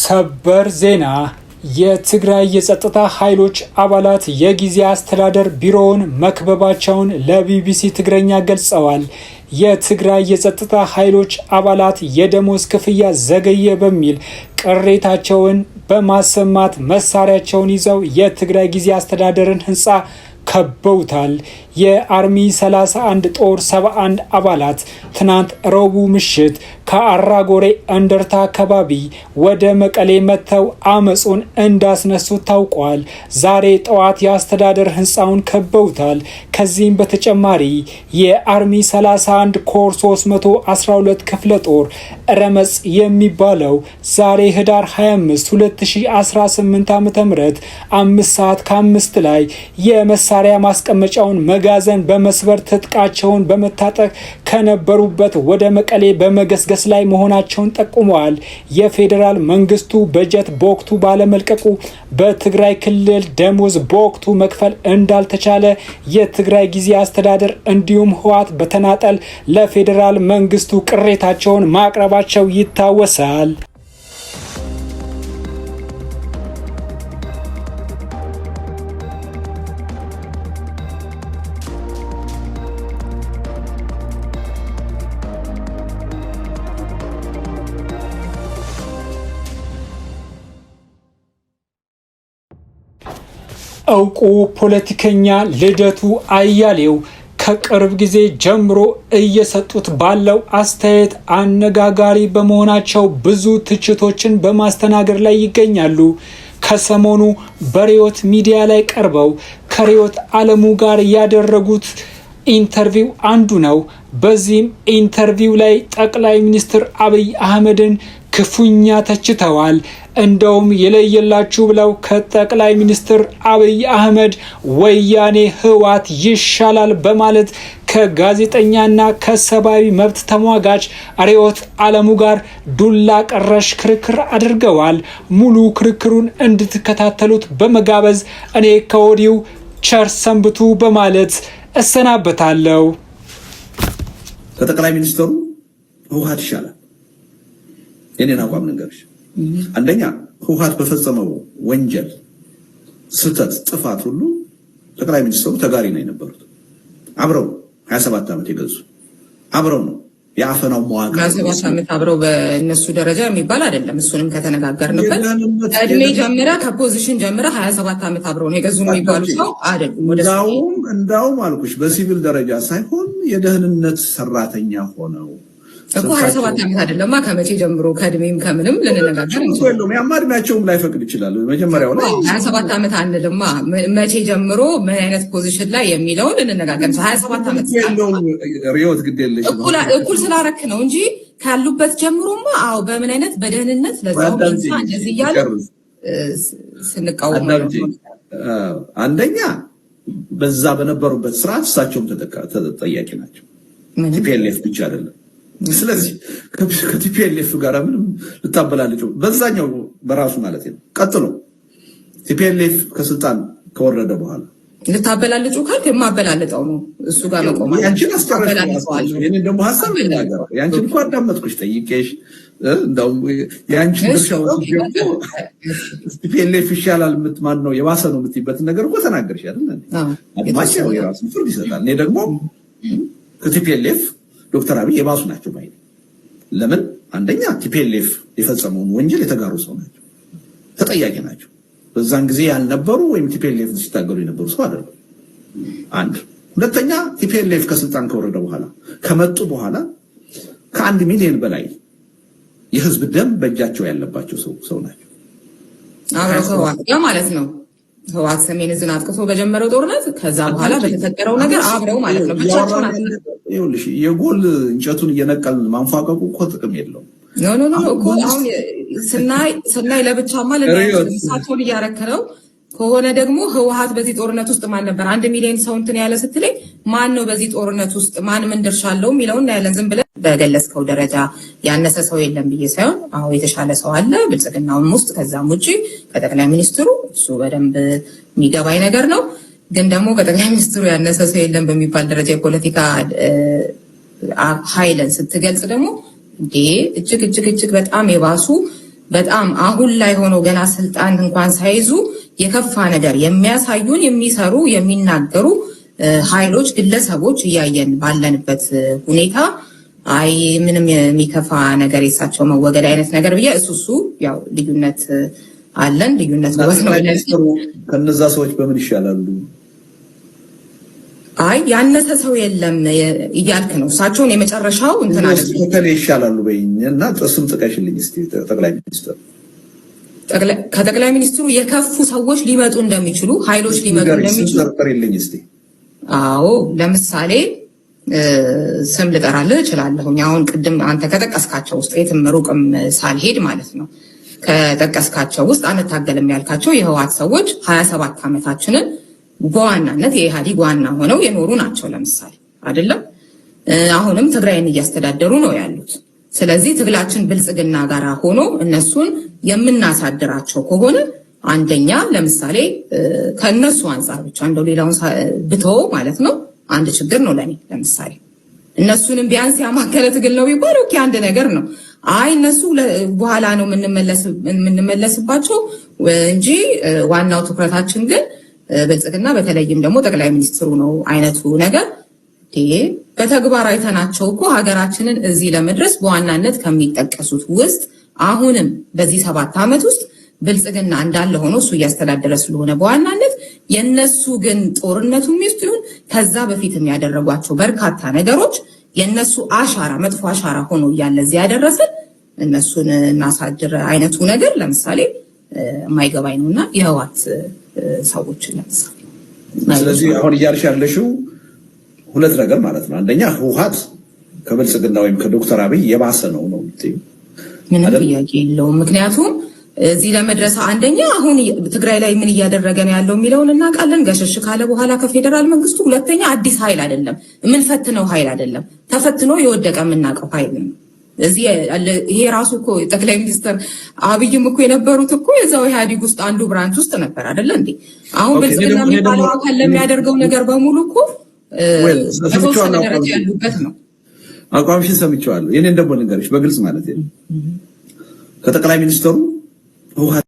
ሰበር ዜና የትግራይ የጸጥታ ኃይሎች አባላት የጊዜ አስተዳደር ቢሮውን መክበባቸውን ለቢቢሲ ትግረኛ ገልጸዋል። የትግራይ የጸጥታ ኃይሎች አባላት የደሞዝ ክፍያ ዘገየ በሚል ቅሬታቸውን በማሰማት መሳሪያቸውን ይዘው የትግራይ ጊዜ አስተዳደርን ህንፃ ከበውታል። የአርሚ 31 ጦር 71 አባላት ትናንት ረቡዕ ምሽት ከአራጎሬ እንደርታ አካባቢ ወደ መቀሌ መጥተው አመጹን እንዳስነሱ ታውቋል። ዛሬ ጠዋት የአስተዳደር ህንፃውን ከበውታል። ከዚህም በተጨማሪ የአርሚ 31 ኮር 312 ክፍለ ጦር ረመጽ የሚባለው ዛሬ ህዳር 25 2018 ዓ.ም 5 ሰዓት ከ5 ላይ የመሳሪያ ማስቀመጫውን መጋዘን በመስበር ትጥቃቸውን በመታጠቅ ከነበሩበት ወደ መቀሌ በመገስገስ ላይ መሆናቸውን ጠቁመዋል። የፌዴራል መንግስቱ በጀት በወቅቱ ባለመልቀቁ በትግራይ ክልል ደሞዝ በወቅቱ መክፈል እንዳልተቻለ የትግራይ ጊዜ አስተዳደር እንዲሁም ህወሓት በተናጠል ለፌዴራል መንግስቱ ቅሬታቸውን ማቅረባቸው ይታወሳል። እውቁ ፖለቲከኛ ልደቱ አያሌው ከቅርብ ጊዜ ጀምሮ እየሰጡት ባለው አስተያየት አነጋጋሪ በመሆናቸው ብዙ ትችቶችን በማስተናገድ ላይ ይገኛሉ። ከሰሞኑ በሪዮት ሚዲያ ላይ ቀርበው ከሪዮት አለሙ ጋር ያደረጉት ኢንተርቪው አንዱ ነው። በዚህም ኢንተርቪው ላይ ጠቅላይ ሚኒስትር አብይ አህመድን ክፉኛ ተችተዋል። እንደውም የለየላችሁ ብለው ከጠቅላይ ሚኒስትር አብይ አህመድ ወያኔ ህወሓት ይሻላል በማለት ከጋዜጠኛና ከሰብአዊ መብት ተሟጋች ሪዮት አለሙ ጋር ዱላ ቀረሽ ክርክር አድርገዋል። ሙሉ ክርክሩን እንድትከታተሉት በመጋበዝ እኔ ከወዲሁ ቸር ሰንብቱ በማለት እሰናበታለሁ። ከጠቅላይ ሚኒስትሩ ህወሓት ይሻላል የኔን አቋም ነገርሽ። አንደኛ ህወሓት በፈጸመው ወንጀል፣ ስህተት፣ ጥፋት ሁሉ ጠቅላይ ሚኒስትሩ ተጋሪ ነው የነበሩት። አብረው 27 ዓመት የገዙ አብረው ነው የአፈናው መዋቅር 27 ዓመት አብረው በእነሱ ደረጃ የሚባል አይደለም። እሱንም ከተነጋገርንበት እድሜ ጀምራ ከፖዚሽን ጀምራ 27 ዓመት አብረው ነው የገዙ የሚባሉ ሰው አይደሉም። እንዳውም አልኩሽ በሲቪል ደረጃ ሳይሆን የደህንነት ሰራተኛ ሆነው እኮ 27 ዓመት አይደለማ። ከመቼ ጀምሮ ከእድሜም ከምንም ልንነጋገር እንችላለን። ያማድናቸውም ላይፈቅድ ይችላል። መጀመሪያው ላይ 27 ዓመት አንልማ። መቼ ጀምሮ ምን አይነት ፖዚሽን ላይ የሚለውን ልንነጋገር 27 ዓመት ሪዮት ግዴለሽ እኩል ስላረክ ነው እንጂ ካሉበት ጀምሮማ አዎ በምን አይነት በደህንነት ለዛው እንደዚህ እያለ ስንቃወም አንደኛ በዛ በነበሩበት ስርዓት እሳቸውም ተጠያቂ ናቸው። ቲፒኤልኤፍ ብቻ አይደለም። ስለዚህ ከቲፒኤልኤፍ ጋር ምንም ልታበላልጩ በዛኛው በራሱ ማለት ነው። ቀጥሎ ቲፒኤልኤፍ ከስልጣን ከወረደ በኋላ ልታበላልጩ ካልክ የማበላልጠው ነው እሱ ጋር መቆም ያንቺን አስተራራለሁ። እኔ ደግሞ ሐሳብ ልናገር ያንቺን እኮ አዳመጥኩሽ ጠይቄሽ እንደው ያንቺን ብቻው ቲፒኤልኤፍ ይሻላል ማን ነው የባሰ ነው የምትይበት ነገር እኮ ተናገርሽ አይደል? አድማጭው የራሱ ፍርድ ይሰጣል። እኔ ደግሞ ከቲፒኤልኤፍ ዶክተር አብይ የባሱ ናቸው ባይ። ለምን? አንደኛ ቲፒኤልኤፍ የፈጸመውን ወንጀል የተጋሩ ሰው ናቸው፣ ተጠያቂ ናቸው። በዛን ጊዜ ያልነበሩ ወይም ቲፒኤልኤፍ ሲታገሉ የነበሩ ሰው አይደለም። አንድ ሁለተኛ ቲፒኤልኤፍ ከስልጣን ከወረደ በኋላ ከመጡ በኋላ ከ1 ሚሊዮን በላይ የህዝብ ደም በእጃቸው ያለባቸው ሰው ናቸው። አብረው ማለት ነው። ህወሓት ሰሜን ዕዝን አጥቅቶ በጀመረው ጦርነት ከዛ በኋላ በተፈጠረው ነገር አብረው ማለት ነው። ብቻቸውን ይኸውልሽ የጎል እንጨቱን እየነቀልን ማንፋቀቁ እኮ ጥቅም የለውም። ኖ እኮ አሁን ስናይ ለብቻ ማለት ነው ሳቶን እያረከረው ከሆነ ደግሞ ህወሓት በዚህ ጦርነት ውስጥ ማን ነበር 1 ሚሊዮን ሰው እንትን ያለ ስትለኝ ማን ነው በዚህ ጦርነት ውስጥ ማን ምን ድርሻ አለው የሚለውን እናያለን። ዝም ብለን በገለጽከው ደረጃ ያነሰ ሰው የለም ብዬ ሳይሆን አዎ የተሻለ ሰው አለ ብልጽግናውም ውስጥ። ከዛም ውጪ ከጠቅላይ ሚኒስትሩ እሱ በደንብ የሚገባኝ ነገር ነው። ግን ደግሞ ከጠቅላይ ሚኒስትሩ ያነሰ ሰው የለም በሚባል ደረጃ የፖለቲካ ኃይልን ስትገልጽ ደግሞ እጅግ በጣም የባሱ በጣም አሁን ላይ ሆኖ ገና ስልጣን እንኳን ሳይዙ የከፋ ነገር የሚያሳዩን የሚሰሩ የሚናገሩ ኃይሎች ግለሰቦች እያየን ባለንበት ሁኔታ አይ ምንም የሚከፋ ነገር የሳቸው መወገድ አይነት ነገር ብዬ እሱ ያው ልዩነት አለን። ልዩነት ነው። ከነዛ ሰዎች በምን ይሻላሉ? አይ ያነሰ ሰው የለም እያልክ ነው። እሳቸውን የመጨረሻው እንትና ይሻላሉ በይኝና እሱም ጥቀሽልኝ እስኪ። ከጠቅላይ ሚኒስትሩ የከፉ ሰዎች ሊመጡ እንደሚችሉ ኃይሎች ሊመጡ እንደሚችሉ ጠርጥሪልኝ እስኪ። አዎ ለምሳሌ ስም ልጠራልህ እችላለሁ። አሁን ቅድም አንተ ከጠቀስካቸው ውስጥ የትም ሩቅም ሳልሄድ ማለት ነው ከጠቀስካቸው ውስጥ አንታገልም ያልካቸው የህወሓት ሰዎች 27 ዓመታችንን በዋናነት የኢህአዴግ ዋና ሆነው የኖሩ ናቸው። ለምሳሌ አይደለም አሁንም ትግራይን እያስተዳደሩ ነው ያሉት። ስለዚህ ትግላችን ብልጽግና ጋር ሆኖ እነሱን የምናሳድራቸው ከሆነ አንደኛ ለምሳሌ ከነሱ አንፃር ብቻ እንደው ሌላውን ብተው ማለት ነው አንድ ችግር ነው ለኔ። ለምሳሌ እነሱንም ቢያንስ ያማከለ ትግል ነው ቢባል ኦኬ አንድ ነገር ነው። አይ እነሱ በኋላ ነው የምንመለስባቸው እንጂ ዋናው ትኩረታችን ግን ብልጽግና በተለይም ደግሞ ጠቅላይ ሚኒስትሩ ነው አይነቱ ነገር በተግባር አይተናቸው እኮ ሀገራችንን እዚህ ለመድረስ በዋናነት ከሚጠቀሱት ውስጥ አሁንም በዚህ 7 ዓመት ውስጥ ብልጽግና እንዳለ ሆኖ እሱ እያስተዳደረ ስለሆነ በዋናነት የነሱ ግን ጦርነቱ ሚስት ይሁን ከዛ በፊት የሚያደረጓቸው በርካታ ነገሮች የነሱ አሻራ መጥፎ አሻራ ሆኖ እያለ እዚህ ያደረሰን እነሱን እናሳድር አይነቱ ነገር ለምሳሌ የማይገባኝ ነውና የህወሓት ሰዎች ለምሳሌ። ስለዚህ አሁን እያልሽ ያለሽው ሁለት ነገር ማለት ነው። አንደኛ ህወሓት ከብልጽግና ወይም ከዶክተር አብይ የባሰ ነው ምንም ጥያቄ የለውም። ምክንያቱም እዚህ ለመድረስ አንደኛ አሁን ትግራይ ላይ ምን እያደረገ ነው ያለው የሚለውን እናውቃለን። ገሸሽ ካለ በኋላ ከፌደራል መንግስቱ ሁለተኛ አዲስ ኃይል አይደለም፣ የምንፈትነው ኃይል አይደለም፣ ተፈትኖ የወደቀ የምናውቀው ኃይል ነው። እዚህ ይሄ ራሱ እኮ ጠቅላይ ሚኒስትር አብይም እኮ የነበሩት እኮ የዛው ኢህአዴግ ውስጥ አንዱ ብራንች ውስጥ ነበር አይደለ እንዴ? አሁን ብልጽግና የሚባለው አካል ለሚያደርገው ነገር በሙሉ እኮ በተወሰነ ደረጃ ያሉበት ነው። አቋምሽን ሰምቼዋለሁ። የኔን ደግሞ ልንገርሽ በግልጽ ማለት ነው ከጠቅላይ ሚኒስትሩ ህወሓት